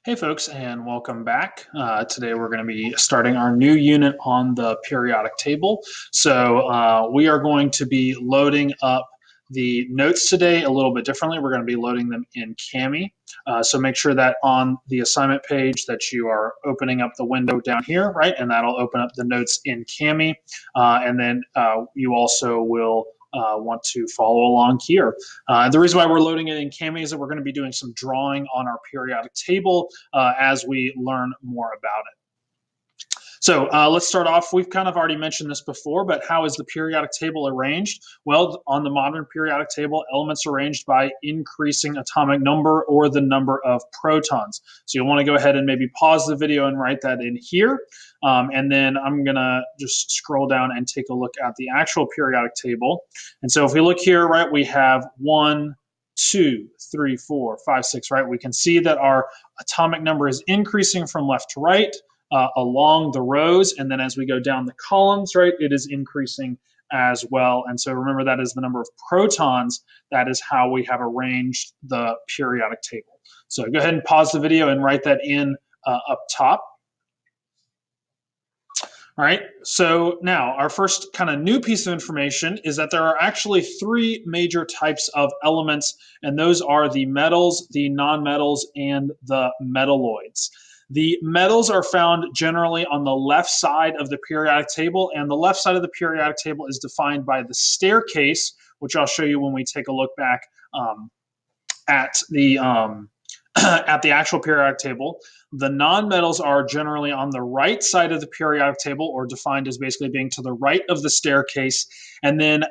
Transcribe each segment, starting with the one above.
Hey folks, and welcome back. Today we're going to be starting our new unit on the periodic table. So we are going to be loading up the notes today a little bit differently. We're going to be loading them in Cami. So make sure that on the assignment page that you are opening up the window down here, right? And that'll open up the notes in Cami. And then you also will want to follow along here. The reason why we're loading it in Cami is that we're going to be doing some drawing on our periodic table as we learn more about it. So let's start off. We've kind of already mentioned this before, but how is the periodic table arranged? Well, on the modern periodic table, elements are arranged by increasing atomic number or the number of protons. So you'll want to go ahead and maybe pause the video and write that in here. And then I'm going to just scroll down and take a look at the actual periodic table. And so if we look here, right, we have 1, 2, 3, 4, 5, 6, right? We can see that our atomic number is increasing from left to right along the rows. And then as we go down the columns, right, it is increasing as well. And so remember, that is the number of protons. That is how we have arranged the periodic table. So go ahead and pause the video and write that in up top. All right, so now our first kind of new piece of information is that there are actually 3 major types of elements, and those are the metals, the nonmetals, and the metalloids. The metals are found generally on the left side of the periodic table, and the left side of the periodic table is defined by the staircase, which I'll show you when we take a look back at the actual periodic table. The nonmetals are generally on the right side of the periodic table, or defined as basically being to the right of the staircase. And then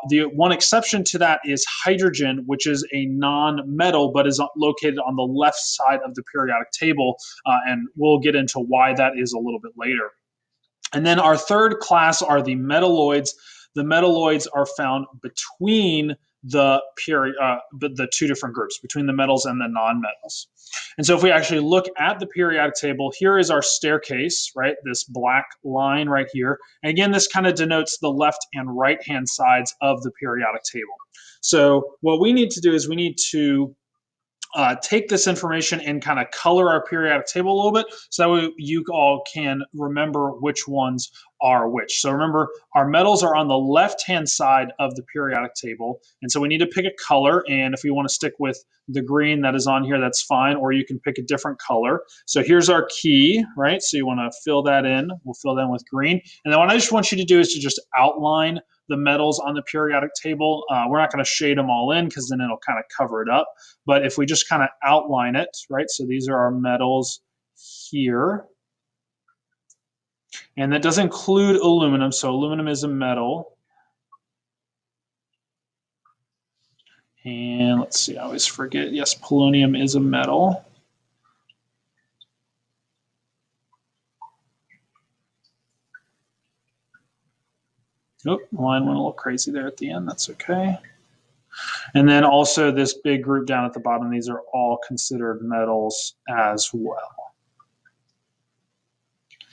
the one exception to that is hydrogen, which is a non-metal but is located on the left side of the periodic table. And we'll get into why that is a little bit later. And then our third class are the metalloids. The metalloids are found between the 2 different groups, between the metals and the nonmetals. And so if we actually look at the periodic table, here is our staircase, right? This black line right here. And again, this kind of denotes the left and right hand sides of the periodic table. So what we need to do is we need to take this information and kind of color our periodic table a little bit so that way you all can remember which ones are which. So remember, our metals are on the left-hand side of the periodic table, and so we need to pick a color, and if we want to stick with the green that is on here, that's fine, or you can pick a different color. So here's our key, right? So you want to fill that in. We'll fill that in with green. And then what I just want you to do is to just outline the metals on the periodic table. We're not going to shade them all in because then it'll kind of cover it up. But if we just kind of outline it, right? So these are our metals here. And that does include aluminum. So aluminum is a metal. And let's see, I always forget. Yes, polonium is a metal. Oh, the line went a little crazy there at the end. That's okay. And then also this big group down at the bottom, these are all considered metals as well.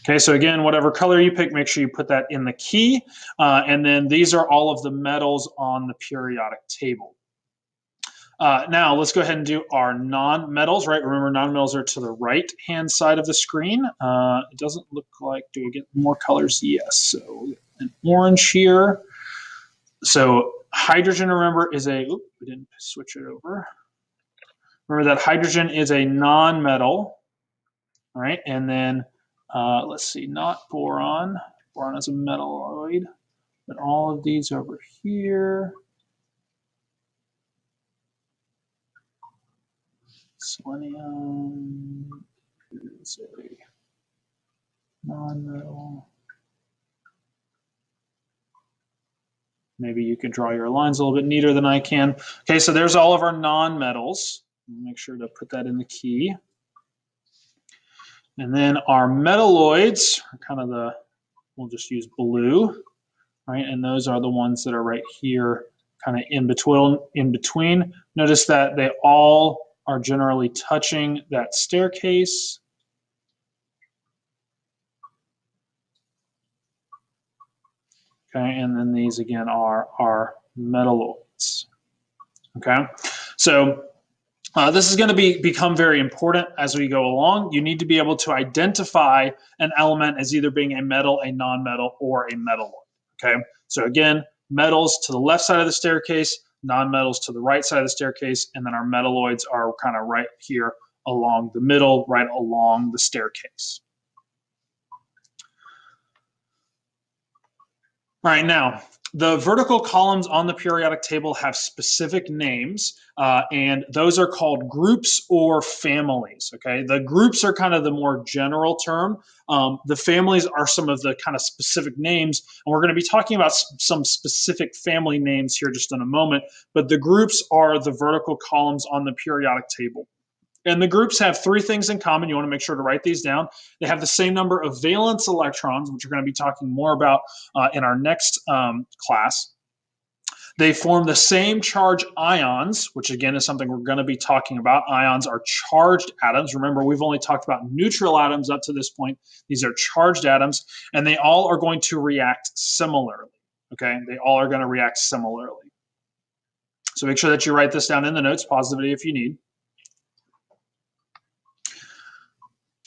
Okay, so again, whatever color you pick, make sure you put that in the key. And then these are all of the metals on the periodic table. Now, let's go ahead and do our non-metals, right? Remember, non-metals are to the right-hand side of the screen. It doesn't look like, do we get more colors? Yes, so an orange here. So hydrogen, remember, is a, oops, we didn't switch it over. Remember that hydrogen is a non-metal, all right? And then, let's see, not boron. Boron is a metalloid, but all of these over here. Selenium is a non-metal. Maybe you can draw your lines a little bit neater than I can. Okay, so there's all of our non-metals. Make sure to put that in the key. And then our metalloids are kind of the, we'll just use blue, right? And those are the ones that are right here, kind of in between. Notice that they all are generally touching that staircase. Okay, and then these again are our metalloids. Okay, so This is going to become very important as we go along. You need to be able to identify an element as either being a metal, a non-metal, or a metalloid. Okay, so again, metals to the left side of the staircase, non-metals to the right side of the staircase, and then our metalloids are kind of right here along the middle, right along the staircase. All right, now, the vertical columns on the periodic table have specific names, and those are called groups or families, okay? The groups are kind of the more general term. The families are some of the kind of specific names, and we're going to be talking about some specific family names here just in a moment, but the groups are the vertical columns on the periodic table. And the groups have three things in common. You want to make sure to write these down. They have the same number of valence electrons, which we're going to be talking more about in our next class. They form the same charge ions, which again is something we're going to be talking about. Ions are charged atoms. Remember, we've only talked about neutral atoms up to this point. These are charged atoms, and they all are going to react similarly. Okay, they all are going to react similarly. So make sure that you write this down in the notes, positively if you need.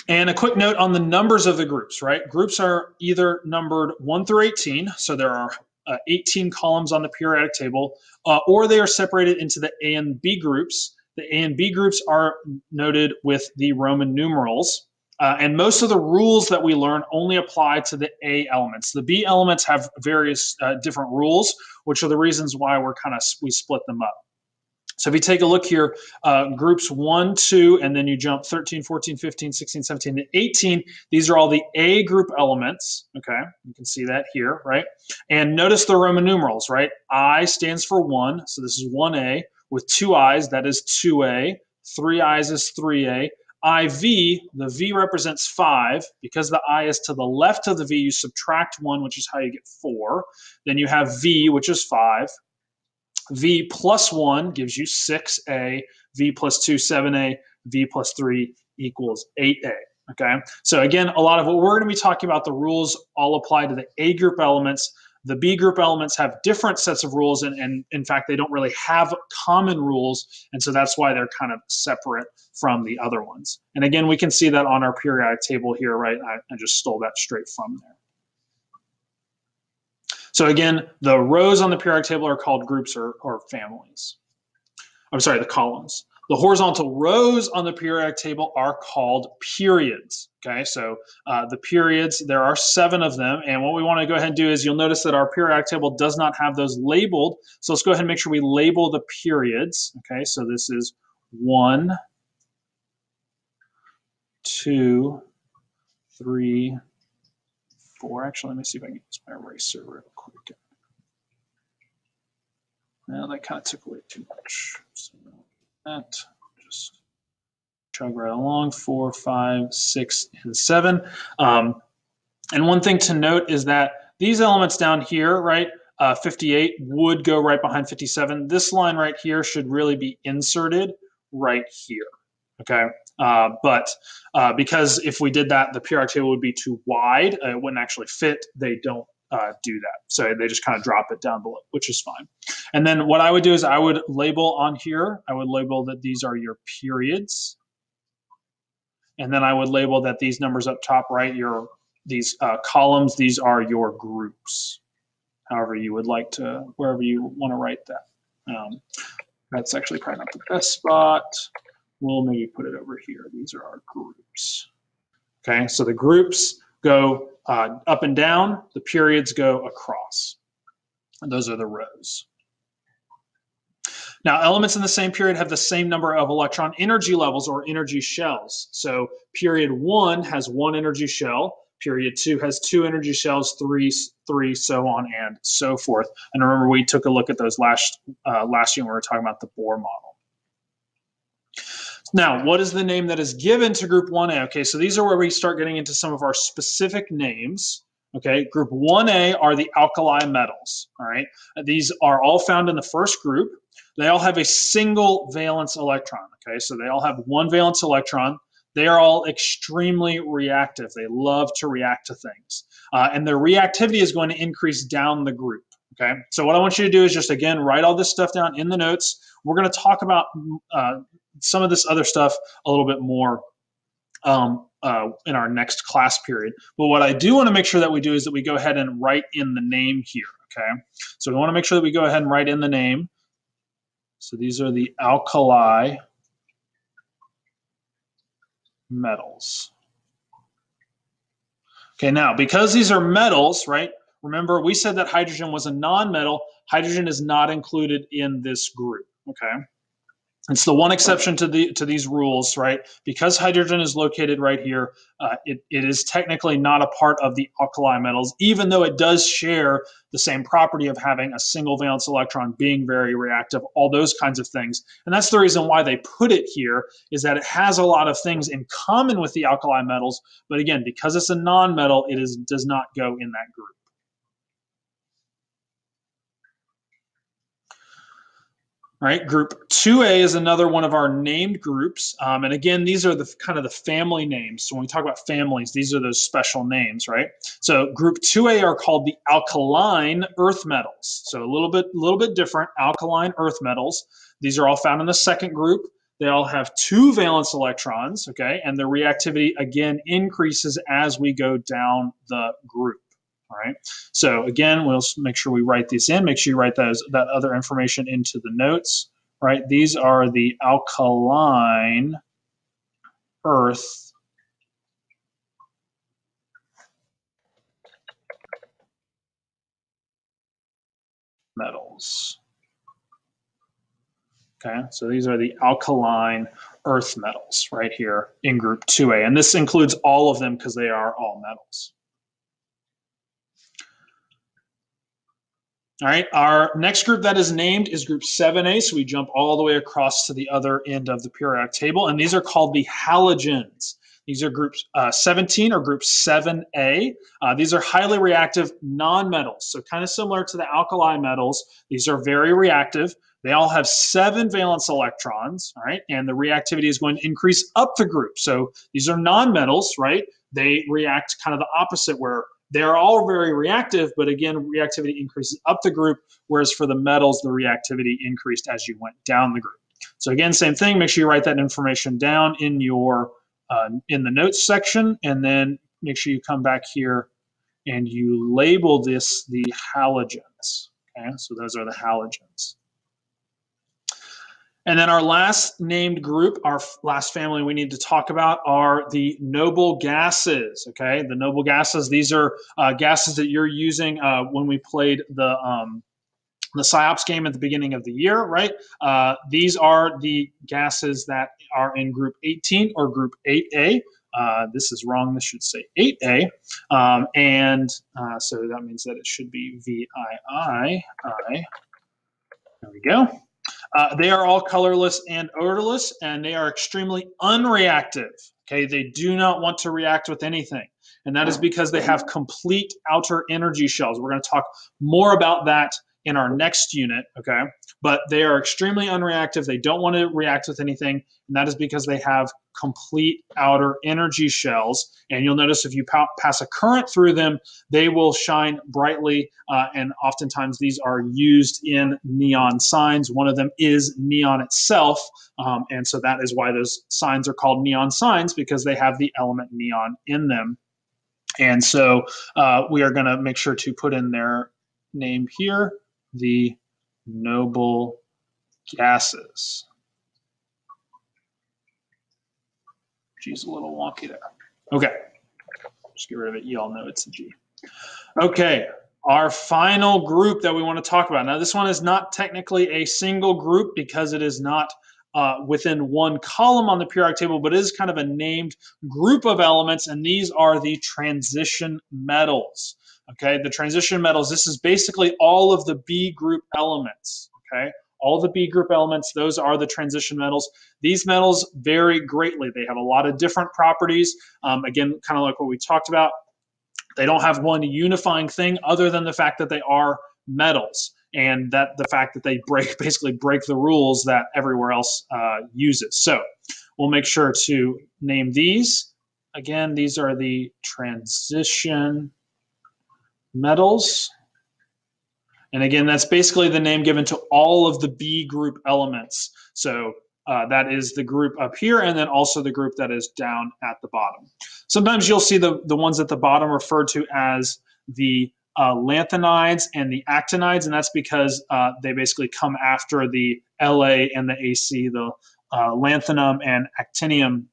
And a quick note on the numbers of the groups, right? Groups are either numbered 1 through 18, so there are 18 columns on the periodic table, or they are separated into the A and B groups. The A and B groups are noted with the Roman numerals, and most of the rules that we learn only apply to the A elements. The B elements have various different rules, which are the reasons why we split them up. So if you take a look here, groups 1, 2, and then you jump 13, 14, 15, 16, 17, and 18, these are all the A group elements, okay? You can see that here, right? And notice the Roman numerals, right? I stands for 1, so this is 1A. With 2 I's, that is 2A. 3 I's is 3A. IV, the V represents 5. Because the I is to the left of the V, you subtract 1, which is how you get 4. Then you have V, which is 5. V plus 1 gives you 6A, V plus 2, 7A, V plus 3 equals 8A, okay? So again, a lot of what we're going to be talking about, the rules all apply to the A group elements. The B group elements have different sets of rules, and in fact, they don't really have common rules, and so that's why they're kind of separate from the other ones. And again, we can see that on our periodic table here, right? I just stole that straight from there. So again, the rows on the periodic table are called groups or families. I'm sorry, the columns. The horizontal rows on the periodic table are called periods. Okay, so the periods, there are 7 of them. And what we want to go ahead and do is you'll notice that our periodic table does not have those labeled. So let's go ahead and make sure we label the periods. Okay, so this is 1, 2, 3, 4. Actually, let me see if I can use my eraser real quick. Now that kind of took away too much. So that just chug right along. 4, 5, 6, and 7. And one thing to note is that these elements down here, right, 58 would go right behind 57. This line right here should really be inserted right here. Okay, but because if we did that, the periodic table would be too wide. It wouldn't actually fit. They don't do that. So they just kind of drop it down below, which is fine. And then what I would do is I would label on here, I would label that these are your periods. And then I would label that these numbers up top, right, these columns, these are your groups. However you would like to, wherever you want to write that. That's actually probably not the best spot. We'll maybe put it over here. These are our groups. Okay, so the groups go up and down, the periods go across. And those are the rows. Now, elements in the same period have the same number of electron energy levels or energy shells. So period 1 has 1 energy shell, period 2 has 2 energy shells, 3, so on and so forth. And remember, we took a look at those last year when we were talking about the Bohr model. Now, what is the name that is given to group 1A? Okay, so these are where we start getting into some of our specific names. Okay, group 1A are the alkali metals, all right? These are all found in the first group. They all have a single valence electron, okay? So they all have 1 valence electron. They are all extremely reactive. They love to react to things. And their reactivity is going to increase down the group, Okay, so what I want you to do is just, again, write all this stuff down in the notes. We're going to talk about some of this other stuff a little bit more in our next class period. But what I do want to make sure that we do is that we go ahead and write in the name here, okay? So we want to make sure that we go ahead and write in the name. So these are the alkali metals. Okay, now, because these are metals, right? Remember, we said that hydrogen was a non-metal. Hydrogen is not included in this group, okay? It's the one exception to these rules, right? Because hydrogen is located right here, it is technically not a part of the alkali metals, even though it does share the same property of having a single valence electron, being very reactive, all those kinds of things. And that's the reason why they put it here, is that it has a lot of things in common with the alkali metals, but again, because it's a non-metal, it does not go in that group. Right, group 2A is another one of our named groups. And again, these are the kind of the family names. So when we talk about families, these are those special names, right? So group 2A are called the alkaline earth metals. So a little bit different, alkaline earth metals. These are all found in the second group. They all have 2 valence electrons, okay? And the reactivity, again, increases as we go down the group. All right. So again, we'll make sure we write these in. Make sure you write that other information into the notes. Right. These are the alkaline earth metals. Okay. So these are the alkaline earth metals right here in group 2A. And this includes all of them because they are all metals. All right, our next group that is named is group 7A, so we jump all the way across to the other end of the periodic table, and these are called the halogens. These are groups 17 or group 7A. These are highly reactive nonmetals, so kind of similar to the alkali metals. These are very reactive. They all have 7 valence electrons, all right, and the reactivity is going to increase up the group. So these are nonmetals, right? They react kind of the opposite, where they're all very reactive, but again, reactivity increases up the group, whereas for the metals, the reactivity increased as you went down the group. So again, same thing, make sure you write that information down in your in the notes section, and then make sure you come back here and you label this the halogens. Okay, so those are the halogens. And then our last named group, our last family we need to talk about, are the noble gases, okay? The noble gases, these are gases that you're using when we played the PSYOPs game at the beginning of the year, right? These are the gases that are in group 18 or group 8A. This is wrong, this should say 8A. So that means that it should be VII. There we go. They are all colorless and odorless, and they are extremely unreactive. Okay, they do not want to react with anything, and that is because they have complete outer energy shells. We're going to talk more about that in our next unit, okay? But they are extremely unreactive. They don't want to react with anything, and that is because they have complete outer energy shells. And you'll notice if you pass a current through them, they will shine brightly, and oftentimes these are used in neon signs. One of them is neon itself, and so that is why those signs are called neon signs, because they have the element neon in them. And so we are going to make sure to put in their name here, the noble gases. G's a little wonky there. Okay, just get rid of it. You all know it's a G. Okay, our final group that we want to talk about. Now, this one is not technically a single group because it is not within one column on the periodic table, but it is kind of a named group of elements, and these are the transition metals. Okay, the transition metals, this is basically all of the B group elements, okay? All the B group elements, those are the transition metals. These metals vary greatly. They have a lot of different properties. Again, kind of like what we talked about. They don't have one unifying thing other than the fact that they are metals, and that the fact that they basically break the rules that everywhere else uses. So we'll make sure to name these. Again, these are the transition metals. And again, that's basically the name given to all of the B group elements. So that is the group up here, and then also the group that is down at the bottom. Sometimes you'll see the ones at the bottom referred to as the lanthanides and the actinides, and that's because they basically come after the La and the Ac, the lanthanum and actinium,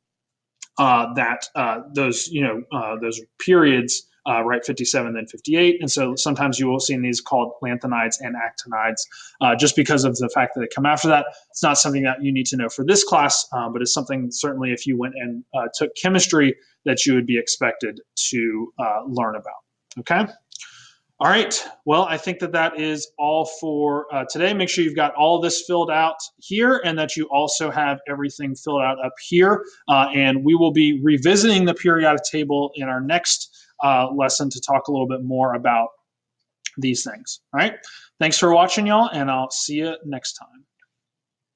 those periods, right, 57, then 58. And so sometimes you will see these called lanthanides and actinides, just because of the fact that they come after that. It's not something that you need to know for this class, but it's something certainly if you went and took chemistry that you would be expected to learn about. Okay? All right, well, I think that is all for today. Make sure you've got all this filled out here and that you also have everything filled out up here. And we will be revisiting the periodic table in our next lesson to talk a little bit more about these things. All right, thanks for watching, y'all, and I'll see you next time.